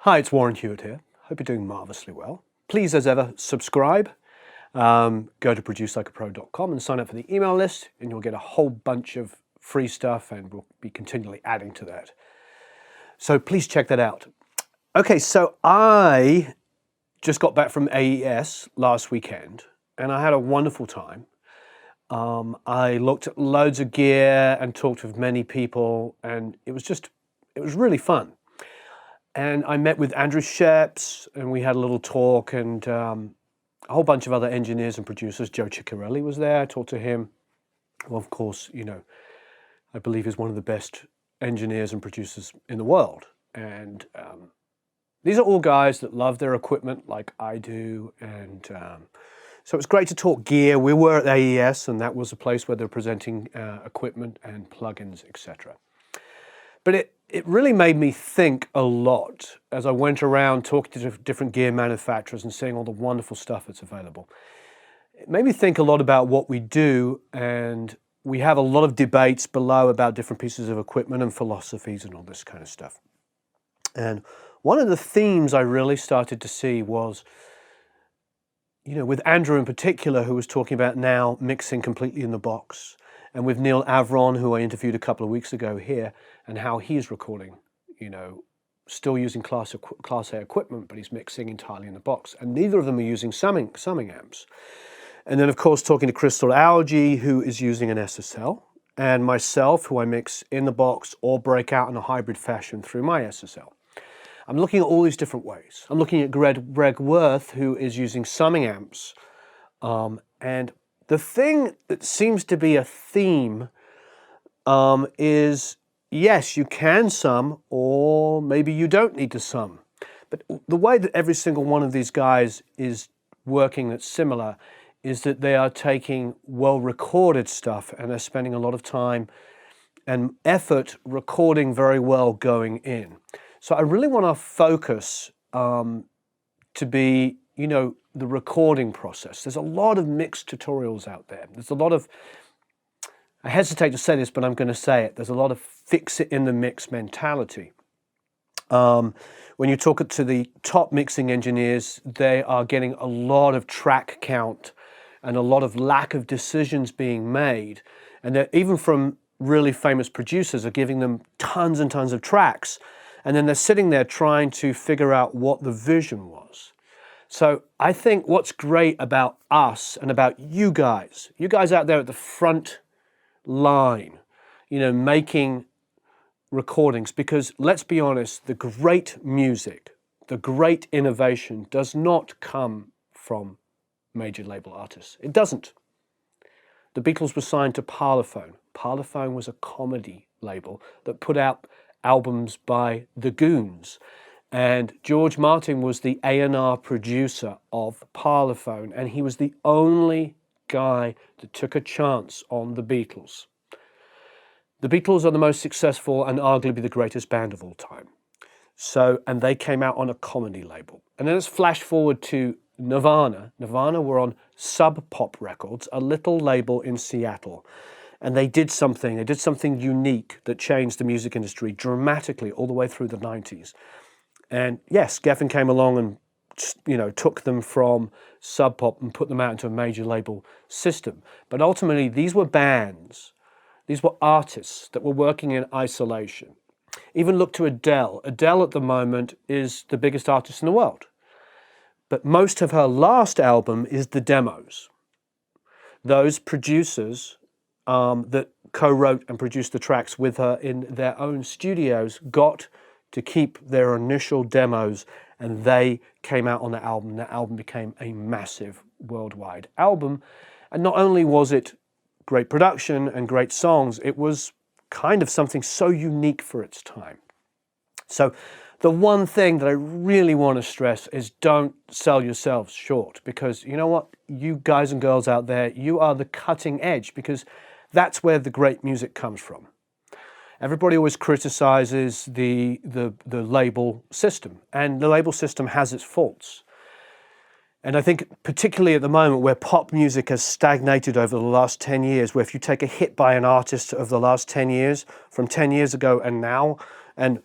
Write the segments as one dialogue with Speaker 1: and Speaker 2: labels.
Speaker 1: Hi, it's Huart here. Hope you're doing marvellously well. Please, as ever, subscribe. Go to producelikeapro.com and sign up for the email list, and you'll get a whole bunch of free stuff, and we'll be continually adding to that. So please check that out. Okay, so I just got back from AES last weekend, and I had a wonderful time. I looked at loads of gear and talked with many people, and it was really fun. And I met with Andrew Sheps, and we had a little talk, and a whole bunch of other engineers and producers. Joe Ciccarelli was there. I talked to him. Well, of course, I believe he's one of the best engineers and producers in the world. And these are all guys that love their equipment like I do. And so it was great to talk gear. We were at AES, and that was a place where they're presenting equipment and plugins, etc. But it really made me think a lot as I went around talking to different gear manufacturers and seeing all the wonderful stuff that's available. It made me think a lot about what we do, and we have a lot of debates below about different pieces of equipment and philosophies and all this kind of stuff. And one of the themes I really started to see was, with Andrew in particular, who was talking about now mixing completely in the box, and with Neil Avron, who I interviewed a couple of weeks ago here, and how he's recording, still using Class A equipment, but he's mixing entirely in the box. And neither of them are using summing amps. And then, of course, talking to Crystal Algae, who is using an SSL, and myself, who I mix in the box or break out in a hybrid fashion through my SSL. I'm looking at all these different ways. I'm looking at Greg Worth, who is using summing amps. And the thing that seems to be a theme is, yes, you can sum, or maybe you don't need to sum. But the way that every single one of these guys is working that's similar is that they are taking well-recorded stuff, and they're spending a lot of time and effort recording very well going in. So I really want to focus to be, the recording process. There's a lot of mix tutorials out there. There's a lot of, I hesitate to say this, but I'm going to say it. There's a lot of fix it in the mix mentality. When you talk to the top mixing engineers, they are getting a lot of track count and a lot of lack of decisions being made. And they're, even from really famous producers, are giving them tons and tons of tracks. And then they're sitting there trying to figure out what the vision was. So I think what's great about us and about you guys out there at the front line, making recordings, because let's be honest, the great music, the great innovation does not come from major label artists. It doesn't. The Beatles were signed to Parlophone. Parlophone was a comedy label that put out albums by the Goons. And George Martin was the A&R producer of Parlophone, and he was the only guy that took a chance on the Beatles. The Beatles are the most successful and arguably the greatest band of all time. And they came out on a comedy label. And then let's flash forward to Nirvana. Nirvana were on Sub Pop Records, a little label in Seattle. And they did something unique that changed the music industry dramatically all the way through the 90s. And yes, Geffen came along and took them from Sub Pop and put them out into a major label system. But ultimately, these were bands, these were artists that were working in isolation. Even look to Adele. Adele at the moment is the biggest artist in the world. But most of her last album is the demos. Those producers that co-wrote and produced the tracks with her in their own studios got to keep their initial demos, and they came out on the album. That album became a massive worldwide album. And not only was it great production and great songs, it was kind of something so unique for its time. So the one thing that I really want to stress is don't sell yourselves short, because you know what? You guys and girls out there, you are the cutting edge, because that's where the great music comes from. Everybody always criticizes the label system, and the label system has its faults. And I think particularly at the moment where pop music has stagnated over the last 10 years, where if you take a hit by an artist of the last 10 years, from 10 years ago and now, and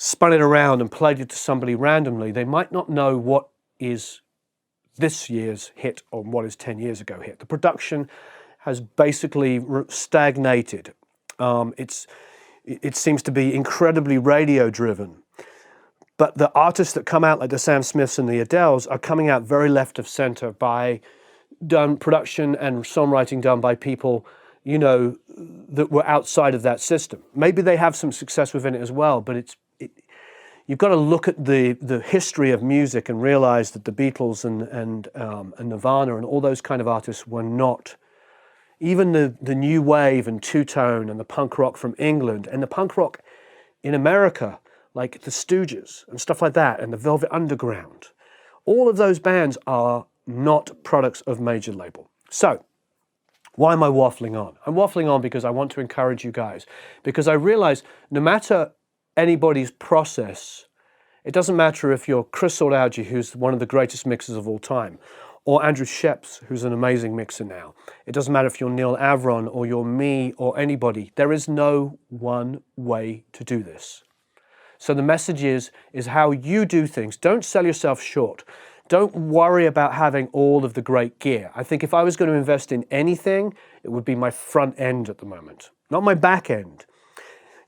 Speaker 1: spun it around and played it to somebody randomly, they might not know what is this year's hit or what is 10 years ago hit. The production has basically stagnated. It seems to be incredibly radio driven. But the artists that come out, like the Sam Smiths and the Adeles, are coming out very left of center by production and songwriting done by people, you know, that were outside of that system. Maybe they have some success within it as well, but you've got to look at the history of music and realize that the Beatles and Nirvana and all those kind of artists were not, even the new wave and two-tone and the punk rock from England and the punk rock in America, like the Stooges and stuff like that, and the Velvet Underground. All of those bands are not products of major label. So, why am I waffling on? I'm waffling on because I want to encourage you guys, because I realize no matter anybody's process, it doesn't matter if you're Chris Sordaji, who's one of the greatest mixers of all time, or Andrew Sheps, who's an amazing mixer now. It doesn't matter if you're Neil Avron or you're me or anybody. There is no one way to do this. So the message is how you do things. Don't sell yourself short. Don't worry about having all of the great gear. I think if I was going to invest in anything, it would be my front end at the moment, not my back end.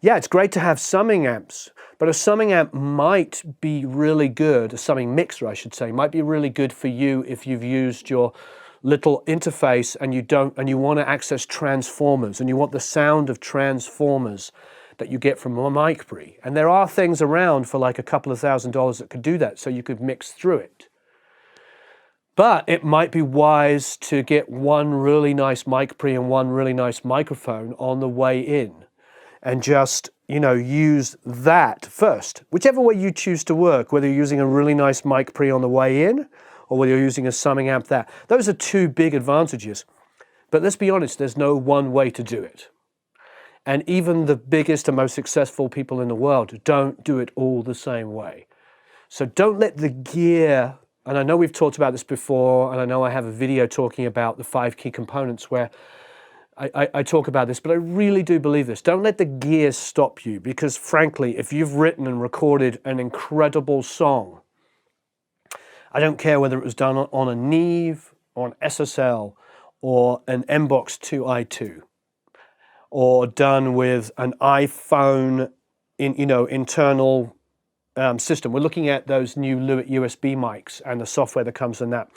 Speaker 1: Yeah, it's great to have summing amps, but a summing amp might be really good, a summing mixer, I should say, might be really good for you if you've used your little interface and you want to access transformers and you want the sound of transformers that you get from a mic pre. And there are things around for like a couple of $1,000s that could do that, so you could mix through it. But it might be wise to get one really nice mic pre and one really nice microphone on the way in, and just, you know, use that first. Whichever way you choose to work, whether you're using a really nice mic pre on the way in, or whether you're using a summing amp there. Those are two big advantages. But let's be honest, there's no one way to do it. And even the biggest and most successful people in the world don't do it all the same way. So don't let the gear, and I know we've talked about this before, and I know I have a video talking about the 5 key components where I talk about this, but I really do believe this. Don't let the gear stop you, because frankly, if you've written and recorded an incredible song, I don't care whether it was done on a Neve or an SSL or an Mbox 2i2, or done with an iPhone internal system. We're looking at those new Lewitt USB mics and the software that comes in that.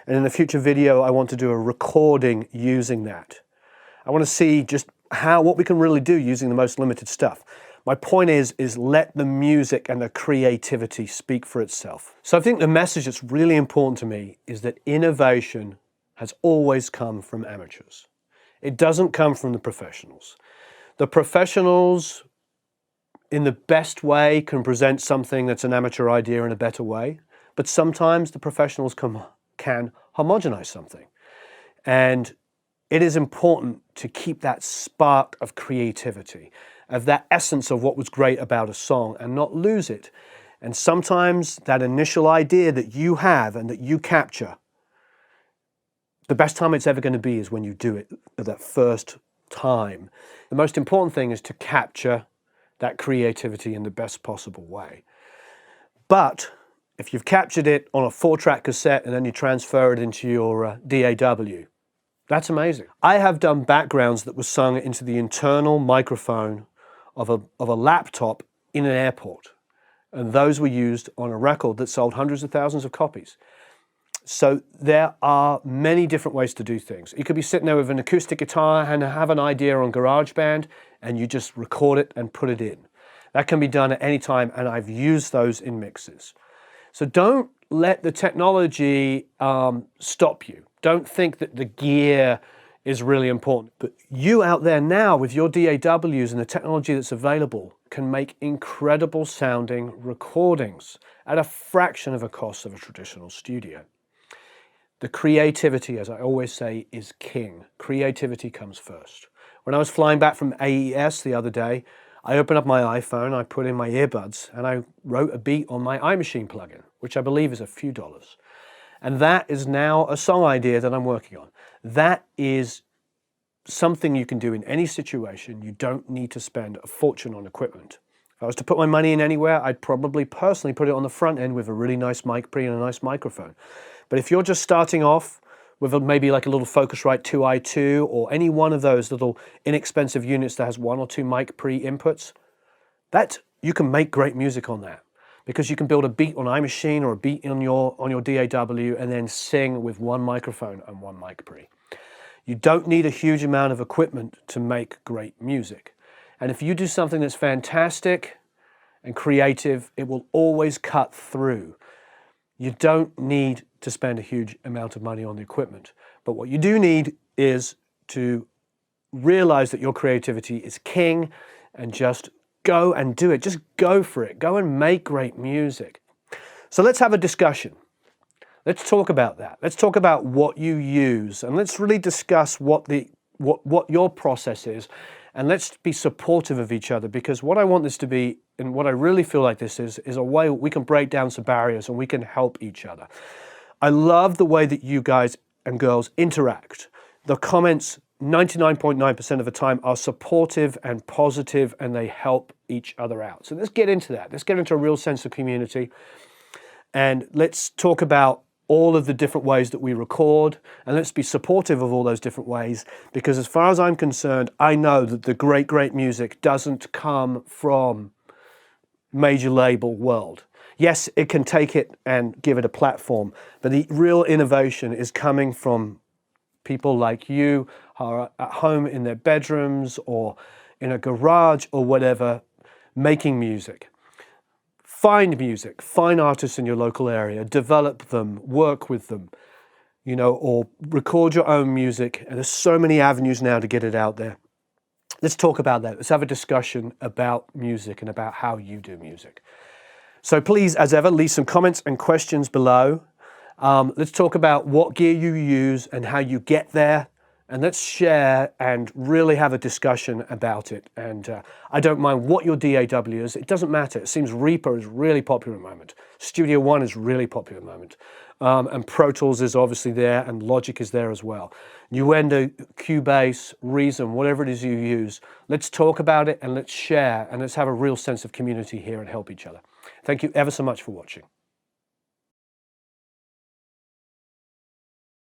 Speaker 1: And in a future video, I want to do a recording using that. I want to see just what we can really do using the most limited stuff. My point is let the music and the creativity speak for itself. So I think the message that's really important to me is that innovation has always come from amateurs. It doesn't come from the professionals. The professionals, in the best way, can present something that's an amateur idea in a better way, but sometimes the professionals can homogenize something. And it is important to keep that spark of creativity, of that essence of what was great about a song, and not lose it. And sometimes that initial idea that you have and that you capture, the best time it's ever going to be is when you do it at that first time. The most important thing is to capture that creativity in the best possible way. But if you've captured it on a 4-track cassette and then you transfer it into your DAW, that's amazing. I have done backgrounds that were sung into the internal microphone of a laptop in an airport. And those were used on a record that sold hundreds of thousands of copies. So there are many different ways to do things. You could be sitting there with an acoustic guitar and have an idea on GarageBand, and you just record it and put it in. That can be done at any time, and I've used those in mixes. So don't let the technology stop you. Don't think that the gear is really important. But you out there now with your DAWs and the technology that's available can make incredible sounding recordings at a fraction of the cost of a traditional studio. The creativity, as I always say, is king. Creativity comes first. When I was flying back from AES the other day, I opened up my iPhone, I put in my earbuds, and I wrote a beat on my iMachine plugin, which I believe is a few dollars. And that is now a song idea that I'm working on. That is something you can do in any situation. You don't need to spend a fortune on equipment. I was to put my money in anywhere, I'd probably personally put it on the front end with a really nice mic pre and a nice microphone. But if you're just starting off with maybe like a little Focusrite 2i2 or any one of those little inexpensive units that has 1 or 2 mic pre inputs, that you can make great music on that, because you can build a beat on iMachine or a beat on your DAW and then sing with 1 microphone and 1 mic pre. You don't need a huge amount of equipment to make great music. And if you do something that's fantastic and creative, it will always cut through. You don't need to spend a huge amount of money on the equipment. But what you do need is to realize that your creativity is king and just go and do it. Just go for it. Go and make great music. So let's have a discussion. Let's talk about that. Let's talk about what you use, and let's really discuss what your process is, and let's be supportive of each other, because what I want this to be, and what I really feel like this is a way we can break down some barriers and we can help each other. I love the way that you guys and girls interact. The comments 99.9% of the time are supportive and positive, and they help each other out. So let's get into that. Let's get into a real sense of community, and let's talk about all of the different ways that we record, and let's be supportive of all those different ways, because as far as I'm concerned, I know that the great music doesn't come from major label world. Yes, it can take it and give it a platform, but the real innovation is coming from people like you who are at home in their bedrooms or in a garage or whatever, making music. Find music, find artists in your local area, develop them, work with them, or record your own music. And there's so many avenues now to get it out there. Let's talk about that. Let's have a discussion about music and about how you do music. So please, as ever, leave some comments and questions below. Let's talk about what gear you use and how you get there. And let's share and really have a discussion about it. And I don't mind what your DAW is. It doesn't matter. It seems Reaper is really popular at the moment. Studio One is really popular at the moment. And Pro Tools is obviously there, and Logic is there as well. Nuendo, Cubase, Reason, whatever it is you use. Let's talk about it and let's share, and let's have a real sense of community here and help each other. Thank you ever so much for watching.